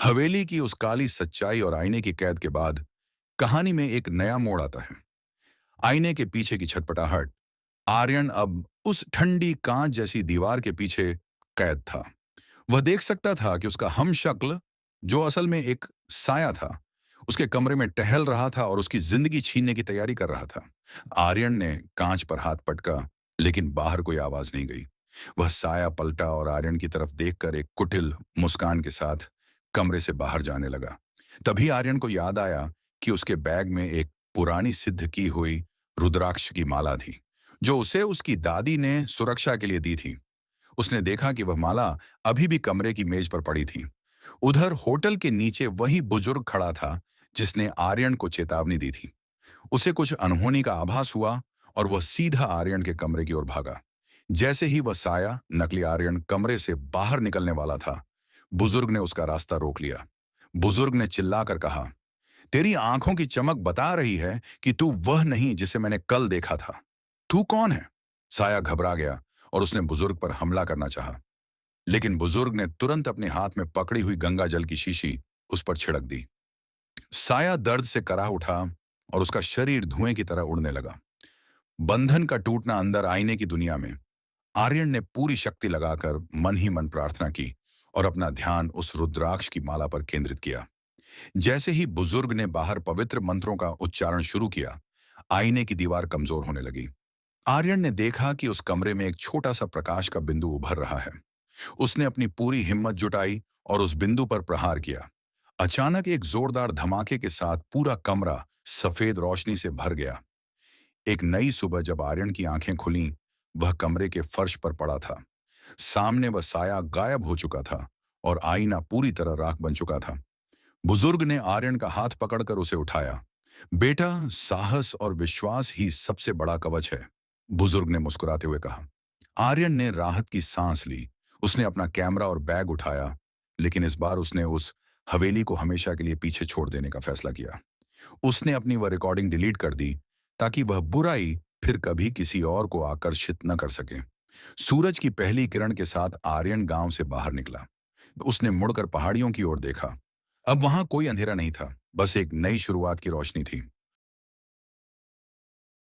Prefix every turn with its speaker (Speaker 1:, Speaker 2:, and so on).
Speaker 1: हवेली की उस काली सच्चाई और आईने की कैद के बाद कहानी में एक नया मोड़ आता है। आईने के पीछे की छटपटाहट। आर्यन अब उस ठंडी कांच जैसी दीवार के पीछे कैद था। वह देख सकता था कि उसका हमशक्ल, जो असल में एक साया था, उसके कमरे में टहल रहा था और उसकी जिंदगी छीनने की तैयारी कर रहा था। आर्यन ने कांच पर हाथ पटका, लेकिन बाहर कोई आवाज नहीं गई। वह साया पलटा और आर्यन की तरफ देखकर एक कुटिल मुस्कान के साथ कमरे से बाहर जाने लगा। तभी आर्यन को याद आया कि उसके बैग में एक पुरानी सिद्ध की हुई रुद्राक्ष की माला थी, जो उसे उसकी दादी ने सुरक्षा के लिए दी थी। उसने देखा कि वह माला अभी भी कमरे की मेज पर पड़ी थी। उधर होटल के नीचे वही बुजुर्ग खड़ा था जिसने आर्यन को चेतावनी दी थी। उसे कुछ अनहोनी का आभास हुआ और वह सीधा आर्यन के कमरे की ओर भागा। जैसे ही वह साया, नकली आर्यन, कमरे से बाहर निकलने वाला था, बुजुर्ग ने उसका रास्ता रोक लिया। बुजुर्ग ने चिल्लाकर कहा, तेरी आंखों की चमक बता रही है कि तू वह नहीं जिसे मैंने कल देखा था। तू कौन है? साया घबरा गया और उसने बुजुर्ग पर हमला करना चाहा, लेकिन बुजुर्ग ने तुरंत अपने हाथ में पकड़ी हुई गंगा जल की शीशी उस पर छिड़क दी। साया दर्द से कराह उठा और उसका शरीर धुएं की तरह उड़ने लगा। बंधन का टूटना अंदर आईने की दुनिया में। आर्यन ने पूरी शक्ति लगाकर मन ही मन प्रार्थना की और अपना ध्यान उस रुद्राक्ष की माला पर केंद्रित किया। जैसे ही बुजुर्ग ने बाहर पवित्र मंत्रों का उच्चारण शुरू किया, आईने की दीवार कमजोर होने लगी। आर्यन ने देखा कि उस कमरे में एक छोटा सा प्रकाश का बिंदु उभर रहा है। उसने अपनी पूरी हिम्मत जुटाई और उस बिंदु पर प्रहार किया। अचानक एक जोरदार धमाके के साथ पूरा कमरा सफेद रोशनी से भर गया। एक नई सुबह जब आर्यन की आंखें खुलीं, वह कमरे के फर्श पर पड़ा था। सामने वह साया गायब हो चुका था और आईना पूरी तरह राख बन चुका था। बुजुर्ग ने आर्यन का हाथ पकड़कर उसे उठाया। बेटा, साहस और विश्वास ही सबसे बड़ा कवच है, बुजुर्ग ने मुस्कुराते हुए कहा। आर्यन ने राहत की सांस ली। उसने अपना कैमरा और बैग उठाया, लेकिन इस बार उसने उस हवेली को हमेशा के लिए पीछे छोड़ देने का फैसला किया। उसने अपनी वह रिकॉर्डिंग डिलीट कर दी ताकि वह बुराई फिर कभी किसी और को आकर्षित न कर सके। सूरज की पहली किरण के साथ आर्यन गांव से बाहर निकला। उसने मुड़कर पहाड़ियों की ओर देखा। अब वहां कोई अंधेरा नहीं था, बस एक नई शुरुआत की रोशनी थी।